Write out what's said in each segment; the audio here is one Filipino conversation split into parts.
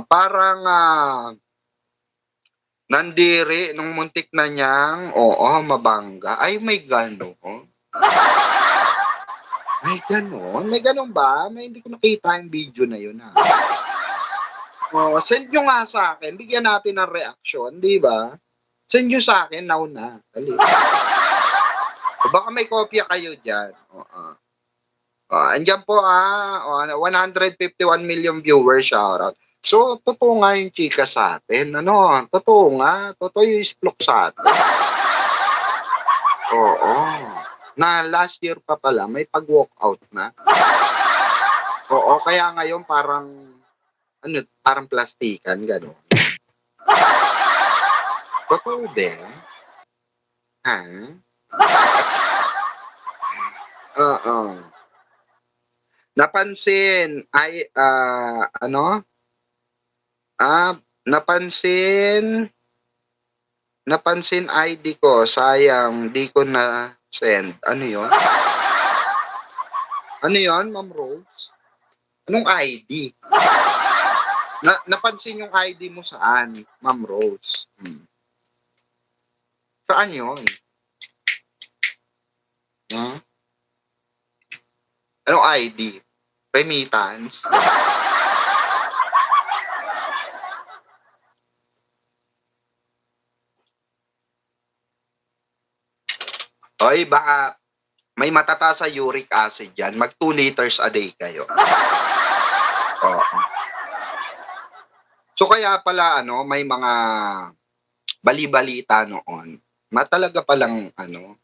Parang, nandiri nung muntik na niyang, mabangga. Ay, may gano'n? May gano'n? May gano'n ba? May hindi ko nakita yung video na yun, send niyo nga sa'kin, bigyan natin ng reaksyon, 'di ba? Send niyo sa'kin now na, dali. O baka may kopya kayo diyan, oo. Andiyan po, 151 million viewers, shoutout. So, totoo nga yung chika sa'tin, ano, totoo nga, totoo yung isplok sa'tin. Oo, na last year pa pala may pag-walkout na. Oo, kaya ngayon parang ano, parang plastikan, gano'n. Totoo din? Ha? Oo. Napansin ay, ano, napansin napansin ID ko, sayang di ko na-send. Ano 'yun? Ano 'yun, Ma'am Rose? Anong ID? Napansin yung ID mo saan, Ma'am Rose? Saan 'yun? Anong ID? Remittance? Hoy, baka may matataas sa uric acid diyan, mag 2 liters a day kayo. Oo. So kaya pala ano, may mga bali-balita noon, talaga palang ano,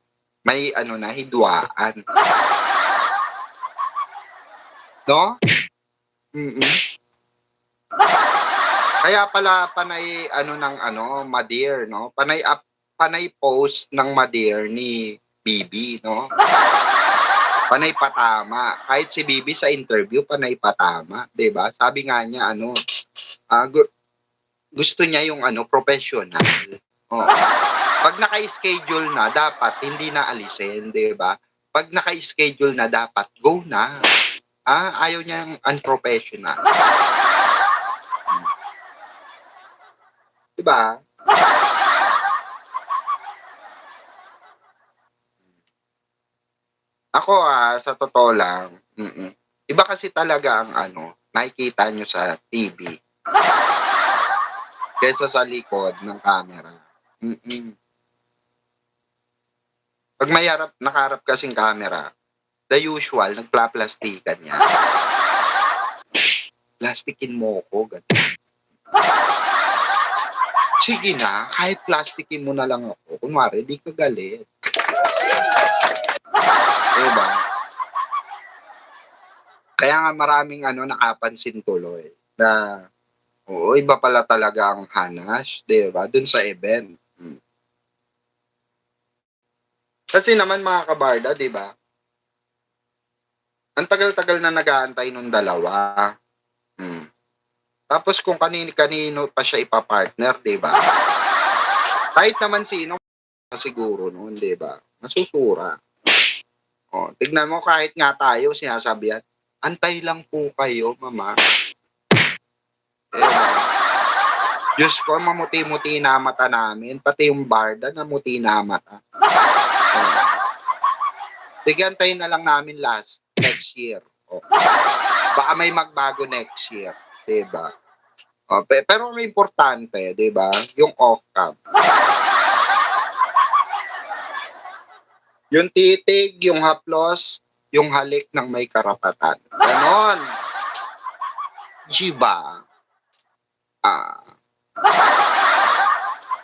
may ano na, hidwaan. No? Kaya pala panay ano ng ano, Madeir 'no, panay post ng Madeir ni Bibi 'no. Panay patama, kahit si Bibi sa interview panay patama, 'di ba? Sabi nga niya ano, gusto niya yung ano, professional. Oo. 'Pag naka-schedule na dapat hindi na alisin, 'di ba? 'Pag naka-schedule na dapat go na. Ayaw niya ng unprofessional. 'Di ba? Ako, sa totoo lang, iba kasi talaga ang ano, nakikita niyo sa TV kaysa sa likod ng camera. 'Pag may nakaharap kasing camera, the usual nagplaplastikan yan. "Plastikin mo ko," ganun. Sige na, kahit plastikin mo na lang ako, kunwari 'di ka galit. 'Di ba? Kaya nga maraming ano, nakapansin tuloy na, iba pala talaga ang Hanash, 'di ba, dun sa event. Kasi naman mga kabarda, 'di ba, ang tagal-tagal na nag-aantay nung dalawa. Tapos kung kanino pa siya ipa-partner, 'di ba? Kahit naman sino siguro no'n, 'di ba? Masusura. Tignan mo kahit nga tayo sinasabihan, "Antay lang po kayo, mama." 'Di ba? Diyos ko, mamuti-muti na mata namin, pati yung barda namuti na mata. Sige, antayin na lang namin next year. Baka may magbago next year, 'di ba? Pero ang importante, 'di ba, yung off-cam. Yung titig, yung haplos, yung halik ng may karapatan. Ganon. 'Di ba?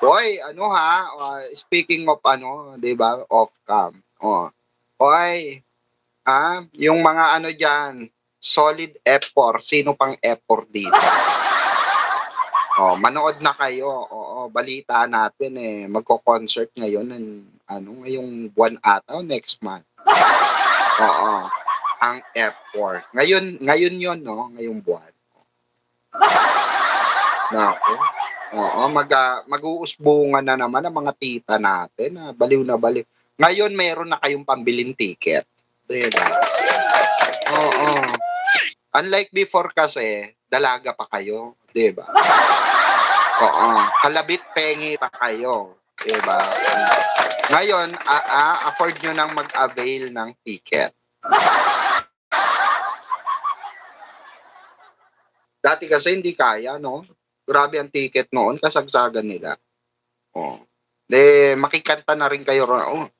Hoy, ano speaking of ano, 'di ba, off-cam. Hoy, yung mga ano diyan, solid F4, sino pang F4 dito? Manood na kayo. Balita natin magko-concert ngayon ng ano, ngayong buwan ata o next month. Ang F4. Ngayon 'yon 'no, ngayong buwan. Naku, mag-uusbungan na naman ang mga tita natin na baliw na baliw. Ngayon meron na kayong pambiling ticket, 'di ba? Oo. Unlike before kasi, dalaga pa kayo, 'di ba? Oo, kalabit pengi pa kayo, 'di ba? Ngayon, afford nyo nang mag-avail ng ticket. Dati kasi hindi kaya, no? Grabe ang ticket noon, kasagsagan nila. Oh. Makikanta na rin kayo. Oh.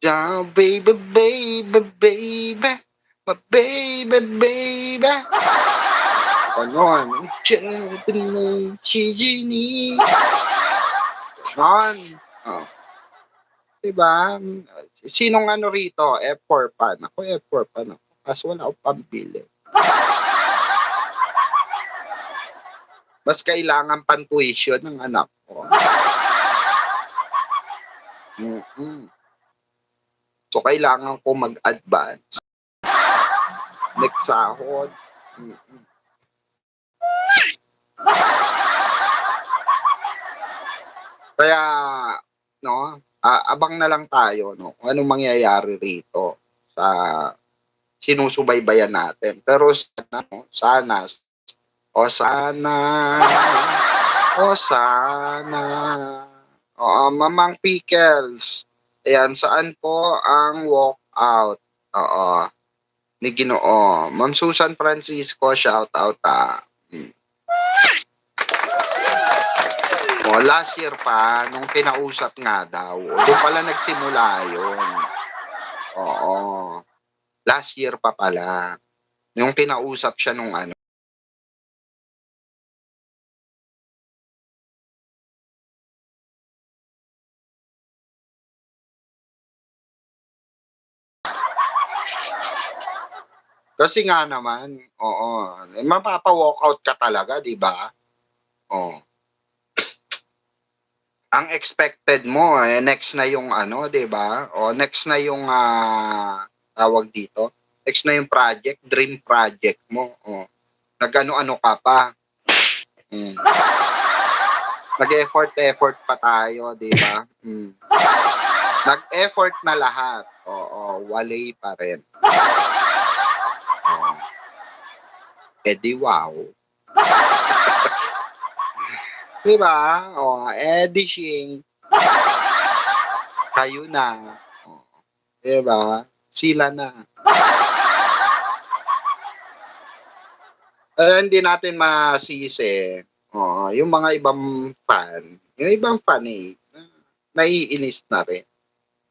Yeah, baby, baby, baby. My baby, baby. Ganon. Ganon. Oh. Diba? Sinong ano rito? F4 fan. Ako F4 fan ako. Kaso wala akong pambili. Mas kailangan pan tuition ng anak ko. Mm-mm. So, kailangan ko mag-advance. Next sahod. Mm-mm. Kaya, no, abang na lang tayo, no, kung anong mangyayari rito sa sinusubaybayan natin. Pero sana, no, sana, o sana, Mamang Pickles, ayan, saan po ang walkout? Oo, ni Ginoo. Ma'am Susan Francisco, shout out last year pa, nung kinausap nga daw, doon pala nagsimula yun. Oo. Last year pa pala. Yung kinausap siya nung ano. Kasi nga naman, oo. Mapapa-walkout ka talaga, di ba? Oo. Ang expected mo, next na yung ano, di ba? O, next na yung, tawag dito, next na yung project, dream project mo. O, nag-ano-ano ka pa. Mm. Nag-effort pa tayo, di ba? Mm. Nag-effort na lahat. Oo, walay pa rin. Di wow. Di ba? Di shing. Kayo na. Di ba? Sila na. Hindi natin masisi. Yung mga ibang fan, naiinis na rin.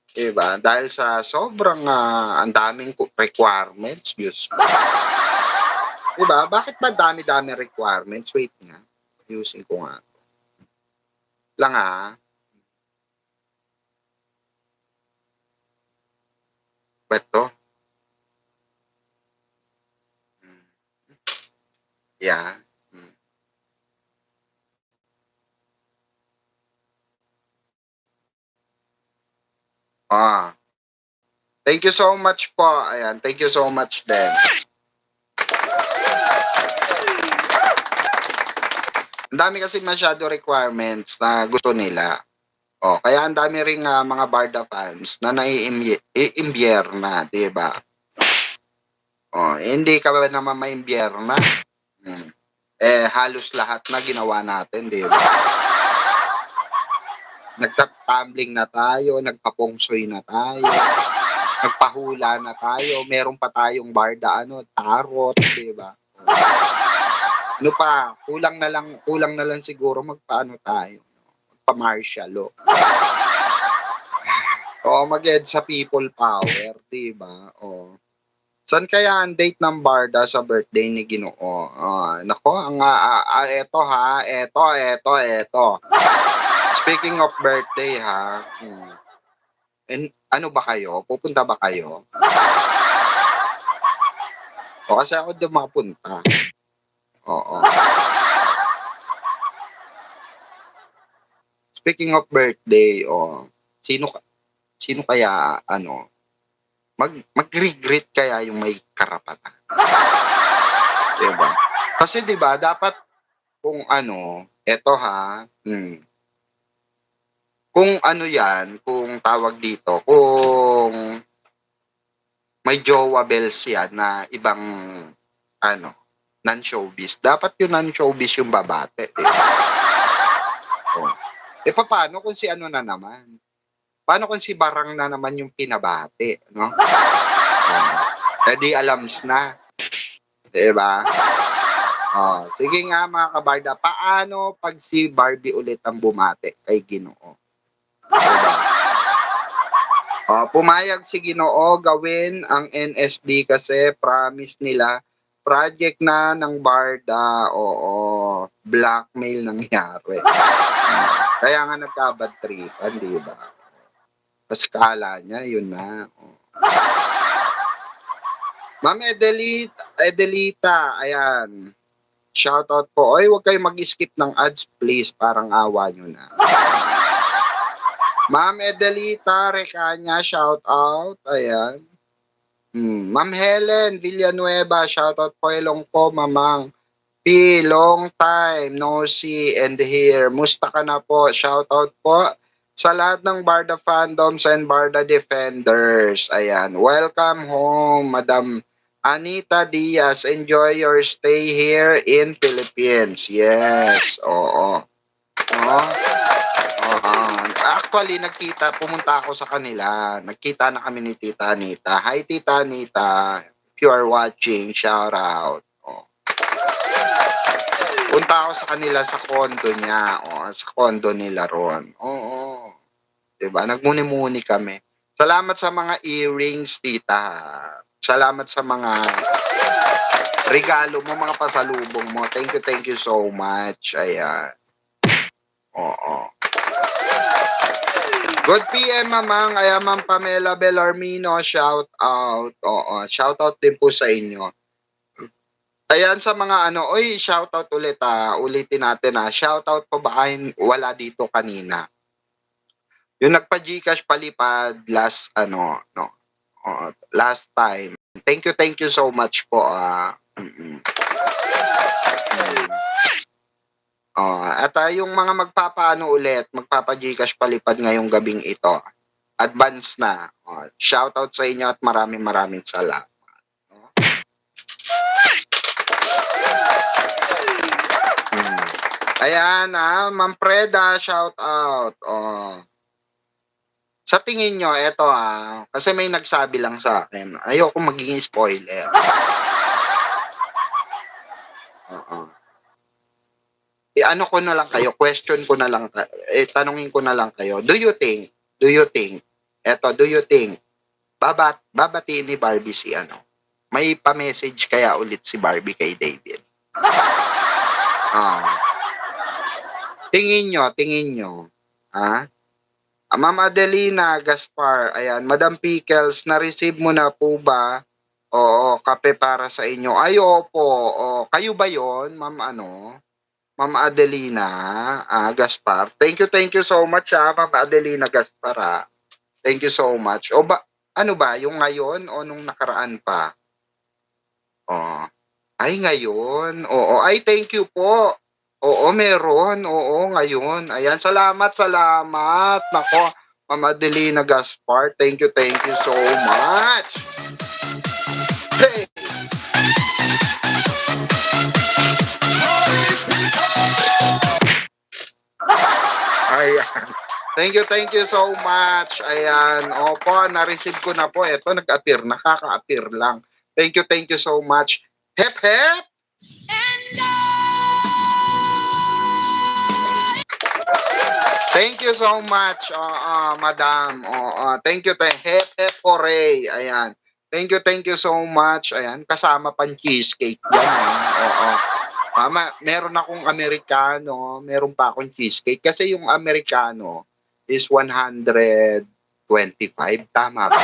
Diba? Dahil sa sobrang ang daming requirements, Diyos ko. Diba? Bakit ba dami-dami requirements? Wait nga. Using ko nga. Lang Beto? Yeah. Thank you so much po. Ayan, thank you so much din. Ang dami kasi masyado requirements na gusto nila. Kaya ang dami ring mga Barda fans na naiimbiyer na, 'di ba? Hindi ka ba naman maimbiyer na? Halos lahat na ginawa natin, 'di ba? Nagtatumbling na tayo, nagpapongsoy na tayo, nagpahula na tayo, meron pa tayong Barda tarot, 'di ba? Ano pa, kulang na lang siguro magpaano tayo, magpa-martial law. Mag-ed sa people power, 'di ba? Saan kaya ang date ng Barda sa birthday ni Ginoo? Nako, eto. Speaking of birthday and ano ba kayo? Pupunta ba kayo? Kasi ako doon mapunta. Oo. Speaking of birthday, sino kaya mag-regret kaya yung may karapatan? Diba? Kasi diba, dapat kung kung yan, kung tawag dito, kung may jowa bells yan na ibang Non-showbiz. Dapat yung non-showbiz yung babate, di ba? Oh. Paano kung si ano na naman? Paano kung si Barang na naman yung pinabate, no? Oh. Di alams na, di ba? Oh, sige nga mga kabarda, paano pag si Barbie ulit ang bumate kay Ginoo? Diba? Oh, pumayag si Ginoo gawin ang NSD kasi promise nila project na ng Barda. Oo, blackmail nangyari. Kaya nga nagka-bad tripan, di ba? Kasi kala niya, yun na. Oh. Ma'am Edelita, ayan. Shoutout po. Oy, huwag kayong mag-skip ng ads, please. Parang awa nyo na. Ma'am Edelita Recanya, shoutout. Ayan. Ma'am Helen Villanueva, shoutout po. Ilong po, mamang. P, long time no see and hear. Musta ka na po? Shoutout po sa lahat ng Barda fandoms and Barda defenders. Ayan. Welcome home, Madam Anita Diaz. Enjoy your stay here in Philippines. Yes. Oo. Oo. Actually, pumunta ako sa kanila. Nagkita na kami ni Tita Anita. Hi, Tita Anita. If you are watching, shout out. Punta ako sa kanila sa condo niya. Sa condo nila ron. Oo. Diba? Nagmuni-muni kami. Salamat sa mga earrings, Tita. Salamat sa mga regalo mo, mga pasalubong mo. Thank you so much. Ayan. Oo. Good PM, mamang. Ayan, Ma'am Pamela Bellarmino. Shout out. Oo. Shout out din po sa inyo. Ayan sa mga shout out ulit ulitin natin shout out po ba wala dito kanina. Yung nagpa-GCash palipad last last time. Thank you so much po. At yung mga magpapa-GCash palipad ngayong gabing ito. Advance na. Shout out sa inyo at maraming salamat. Ayan Ma'am Preda, shout out. Sa tingin nyo, eto kasi may nagsabi lang sa akin. Ayoko maging spoiler. Ano ko na lang kayo, question ko na lang, tanungin ko na lang kayo. Do you think, babatiin ni Barbie si may pa-message kaya ulit si Barbie kay David? Tingin nyo, Ma'am Adelina Gaspar, ayan, Madam Pickles, na-receive mo na po ba? Oo, kape para sa inyo. Ay, opo. Kayo ba yon, Ma'am Ma'am Adelina Gaspar? Thank you so much Ma'am Adelina Gaspar Thank you so much. Ano ba, yung ngayon o nung nakaraan pa? Ay, ngayon. Oo, ay, thank you po. Oo, meron. Oo, ngayon. Ayan, salamat. Nako, Ma'am Adelina Gaspar, thank you so much. Hey! Ayan. Thank you so much. Ayan. Opo, na-receive ko na po. Ito, nag-appear. Nakaka-appear lang. Thank you so much. Hep, hep! Thank you so much, Madam. Thank you. Hep, hep, hooray. Ayan. Thank you so much. Ayan, kasama pang cheesecake yan. Meron akong Americano, meron pa akong cheesecake. Kasi yung Americano is 125. Tama ba?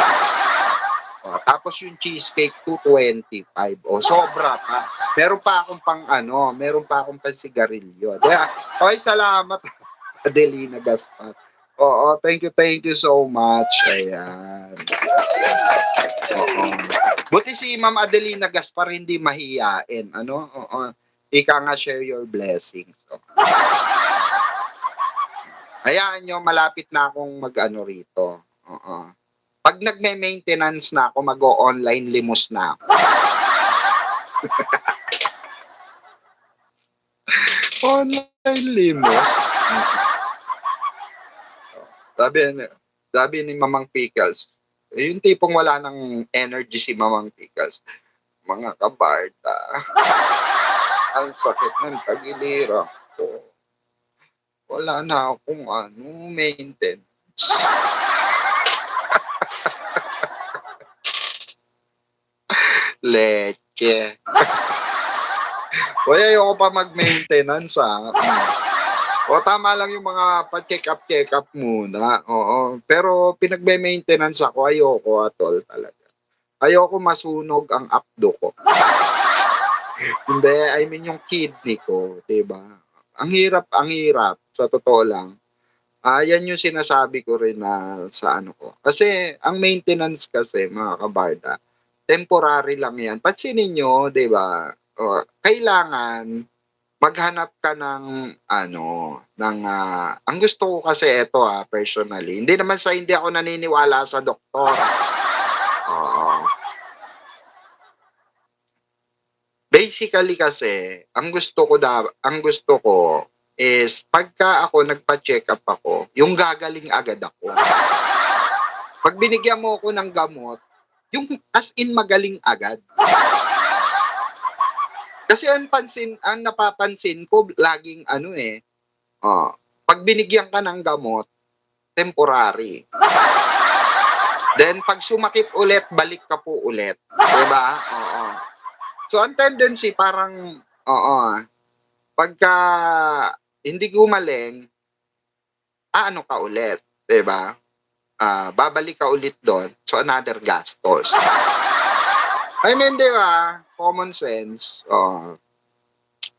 Tapos yung cheesecake 225. Sobra pa. Meron pa akong sigarilyo. Okay, salamat. Adelina Gaspar. Oo, thank you so much. Ayan. Oo. Buti si Ma'am Adelina Gaspar hindi mahiyain. Ika nga, share your blessings. Hayaan nyo, malapit na akong rito. Pag nagme-maintenance na ako, mag-o-online limos na ako. Online limos. Sabi sabi ni Mamang Pickles, yung tipong wala ng energy si Mamang Pickles. Mga kabarda, ang sakit ng tagiliran ko. Wala na akong maintenance. Leche. Uy, ayoko pa mag-maintenance, O tama lang yung mga pa-check up muna, oo. Pero pinagme-maintenance ako, ayoko atol talaga. Ayoko masunog ang apdo ko. Hindi, I mean yung kidney ko, 'di ba? Ang hirap sa totoo lang. Yan yung sinasabi ko rin na sa ano ko. Kasi ang maintenance kasi mga kabarda, temporary lang yan. Pansinin niyo, 'di ba? Kailangan maghanap ka ng ano, ng ang gusto ko kasi ito personally. Hindi ako naniniwala sa doktor. Oo. Basically kasi, ang gusto ko is pagka ako nagpa-check-up ako, yung gagaling agad ako. 'Pag binigyan mo ako ng gamot, yung as in magaling agad. Kasi ang napapansin ko laging ano, 'pag binigyan ka ng gamot, temporary. Then 'pag sumakit ulit, balik ka po ulit, 'di ba? Oo. So ang tendency parang pagka hindi gumaling, aano ka ulit, 'di ba? Babalik ka ulit do'n, so another gastos. I mean, 'di ba, common sense,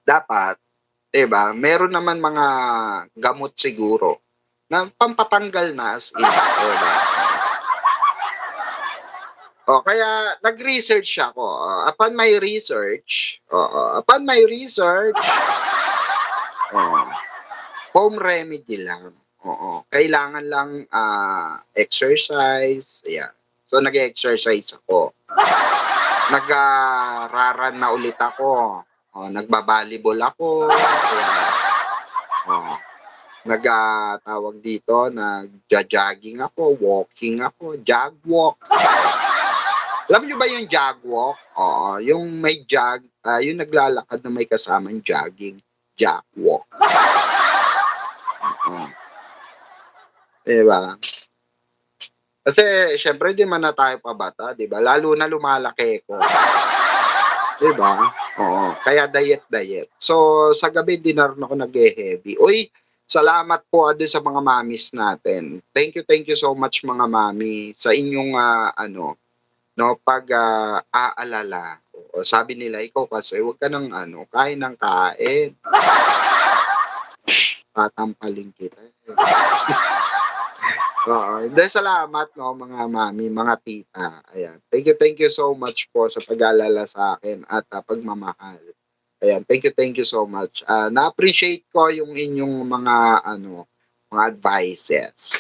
dapat, 'di ba, meron naman mga gamot siguro na pampatanggal na as in, 'di ba? Kaya nag-research ako, upon my research, oh, home remedy lang, oo. Kailangan lang, exercise, ayan. So nag-e-exercise ako. Nag-ra-run na ulit ako, nagba-volleyball ako, ayan. Oo, tawag dito, nagjo-jogging ako, walking ako, jog walk. Alam niyo ba yung jog walk? Oo, yung may yung naglalakad na may kasamang jogging, jog walk. Oo, 'di ba? Kasi siyempre 'di man na tayo pabata, 'di ba? Lalo na lumalaki ko, 'di ba? Oo, kaya diet. So, sa gabi di na rin ako naghe-heavy. Uy, salamat po, dun sa mga mommies natin. Thank you so much mga mommy sa inyong, ano, 'no, aalala. Oo, sabi nila, "Ikaw kasi huwag ka ng ano, kain ng kain, tatampaling kita." Oo, hindi salamat 'no mga mami, mga tita, ayan. Thank you so much po sa pag-aalala sa'kin at, pagmamahal. Ayan, thank you so much. Na-appreciate ko yung inyong mga ano, mga advices.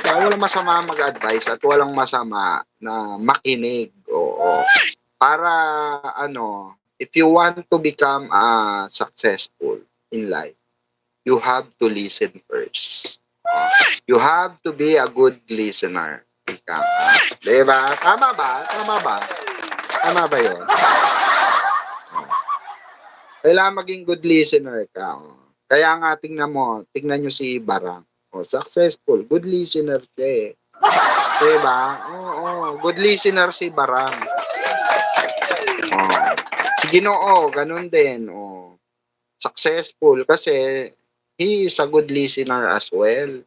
Kaya walang masama mag-advice at walang masama na makinig, oo. Para ano, if you want to become, successful in life, you have to listen first. You have to be a good listener. Ika nga. 'Di ba? Tama ba? Tama ba? Tama ba 'yun? Oh. Kailangan maging good listener ka, Kaya nga tingnan niyo si Barang, successful, good listener siya, 'Di ba? Oo, good listener si Barang. Oh. Si Ginoo gano'n din, successful kasi he is a good listener as well.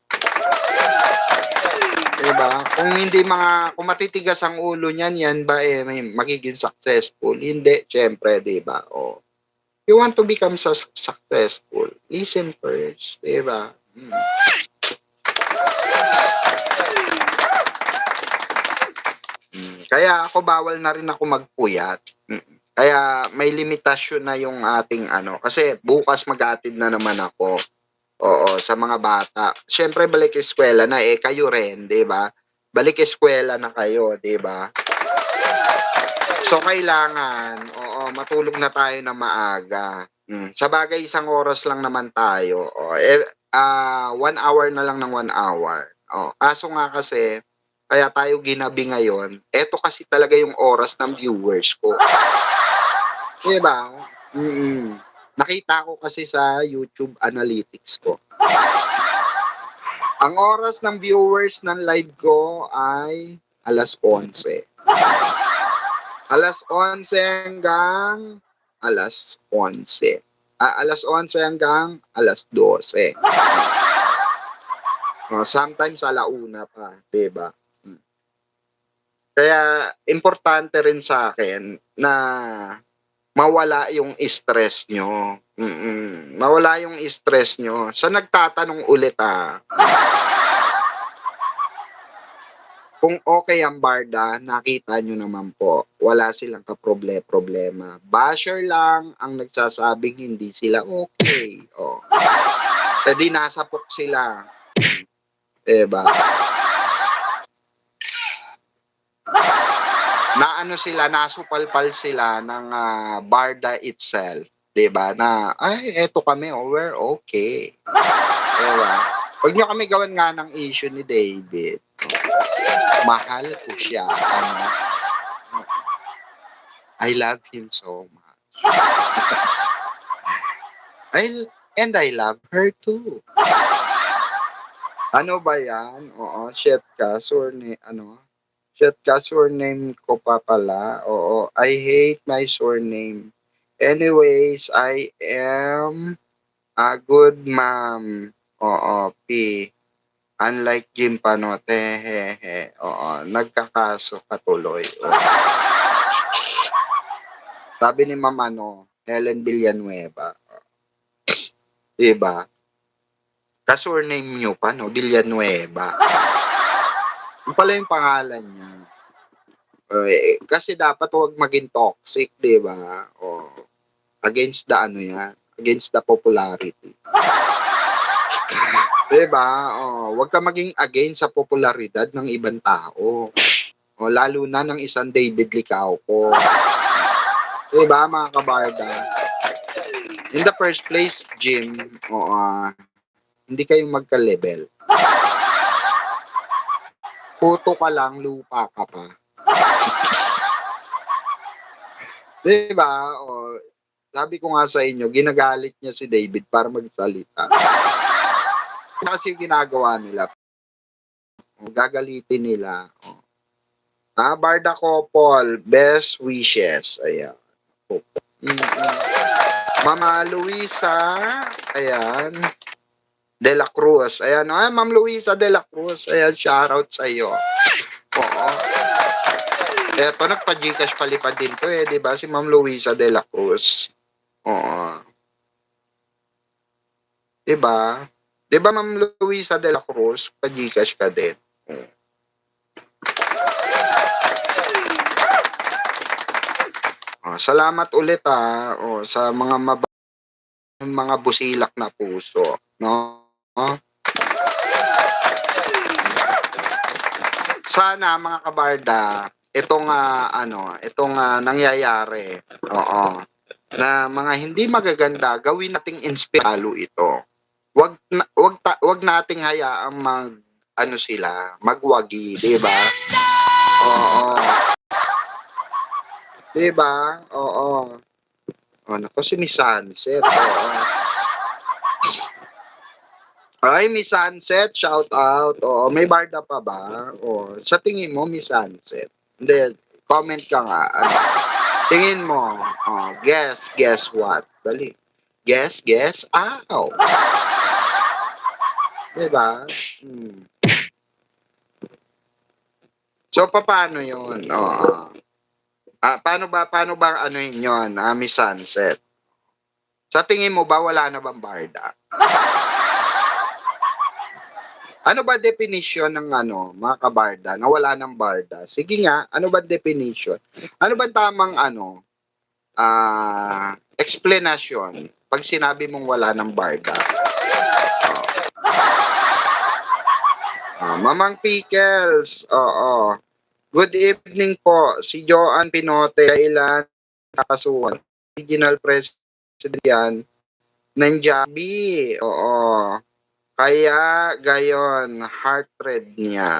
'Di ba? Kung matitigas ang ulo niyan, yan ba, may magiging successful? Hindi, siyempre, 'di ba? You want to become successful, listen first, 'di ba? Kaya ako bawal na rin ako magpuyat, Kaya may limitasyon na yung ating ano, kasi bukas mag-aatid na naman ako. Oo, sa mga bata. Siyempre balik eskuwela na, kayo rin, 'di ba? Balik eskuwela na kayo, 'di ba? So kailangan, matulog na tayo ng maaga, Sabagay isang oras lang naman tayo, 1 hour na lang ng 1 hour. Kaso nga kasi kaya tayo ginabi ngayon, eto kasi talaga yung oras ng viewers ko, 'di ba? Nakita ko kasi sa YouTube analytics ko. Ang oras ng viewers ng live ko ay 11:11. 11:11 hanggang 11:11. 11:11 hanggang 12:00. Sometimes 1:00 pa, 'di ba? Kaya importante rin sa akin na mawala yung stress niyo. Mawala yung stress niyo. Sa nagtatanong ulit, kung okay ang barda, nakita niyo naman po, wala silang kaproble-problema. Basher lang ang nagsasabing hindi sila okay. Eh di nasapok sila. 'Di ba? Naano sila, nasupalpal sila ng barda itself, 'di ba? Na ay eto kami, we're okay. 'Di ba? Huwag niyo kami gawan nga ng issue ni David. Mahal ko siya, ano. I love him so much. And I love her too. Ano ba 'yan? Oo, shit ka, shit ka, surname ko pa pala. Oo, I hate my surname. Anyways, I am a good mom. Oo, P. Unlike Jim Panote, hehe. Oo, nagkakaso ka tuloy. Sabi ni Ma'am Helen Villanueva. 'Di ba? Ka-surname niyo pa 'no, Villanueva. Yun pala yung pangalan niya. Kasi dapat huwag maging toxic, 'di ba? Against the against the popularity. 'Di ba? Huwag ka maging against sa popularidad ng ibang tao. Lalo na ng isang David Licauco. 'Di ba, mga kabarda? In the first place, Jim, hindi kayo magka-level. Kuto ka lang, lupa ka pa. 'Di ba? Sabi ko nga sa inyo, ginagalit niya si David para magsalita. Kasi ginagawa nila, gagalitin nila. Barda Couple, best wishes. Ayan. Mama Luisa, ayan. De la Cruz. Ayan, Ma'am Luisa De la Cruz. Ayan, shoutout sa iyo. Oo. Eto, nagpa-Gcash palipad din to 'di ba? Si Ma'am Luisa De la Cruz. Oo. 'Di ba? 'Di ba Ma'am Luisa De la Cruz, pa-Gcash ka din. Salamat ulit sa mga busilak na puso, no? Sana mga kabarda, itong nangyayari, na mga hindi magaganda, gawin nating inspiralo ito. Wag nating hayaang magwagi, 'di ba? Oo. 'Di ba? Oo. Naku, si Miss Sunset. Ay, Miss Sunset, shout out. May barda pa ba? Sa tingin mo, Miss Sunset? Hindi, comment ka nga. Tingin mo, guess what? Dali. Guess, ow. Diba? So, paano yun? Paano ba yun, Miss Sunset? Sa tingin mo ba, wala na bang barda? Ano ba definition ng mga kabarda na wala ng barda? Sige nga, ano ba definition? Ano ba tamang explanation pag sinabi mong wala ng barda? Mamang Pickles, good evening po. Si Joanne Pinote, kailan nakasuhan? Original President Yan, nandiyabi, oo. Kaya gayon, heart rate niya.